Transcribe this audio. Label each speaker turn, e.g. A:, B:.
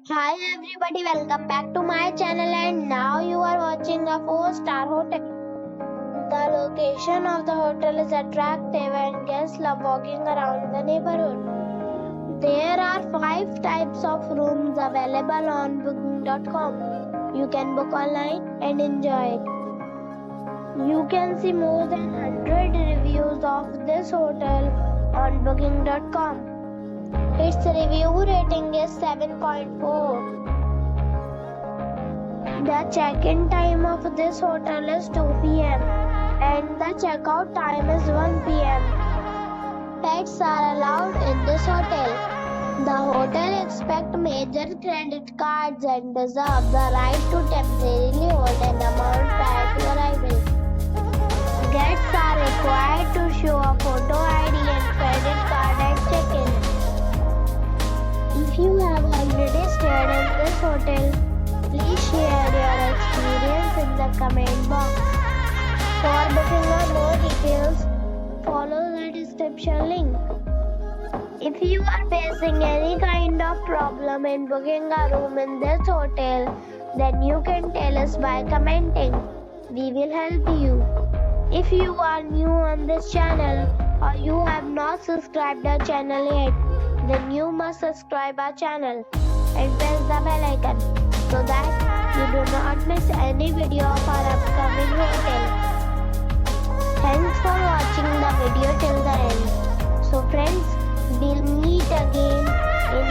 A: Hi everybody, welcome back to my channel and now you are watching a 4-star hotel. The location of the hotel is attractive and guests love walking around the neighborhood. There are 5 types of rooms available on booking.com. You can book online and enjoy it. You can see more than 100 reviews of this hotel on booking.com. Its review rating is 7.4. The check-in time of this hotel is 2 p.m. and the check-out time is 1 p.m. Pets are allowed in this hotel. The hotel accepts major credit cards and reserves the right to temporarily hold an amount prior to arrival. Guests are required to show a photo ID and credit card at check-in. If you have already stayed in this hotel, please share your experience in the comment box. For booking or more details, follow the description link. If you are facing any kind of problem in booking a room in this hotel, then you can tell us by commenting. We will help you. If you are new on this channel or you have not subscribed our channel yet, then you must subscribe our channel and press the bell icon so that you do not miss any video of our upcoming hotel. Thanks for watching the video till the end. So friends, we'll meet again in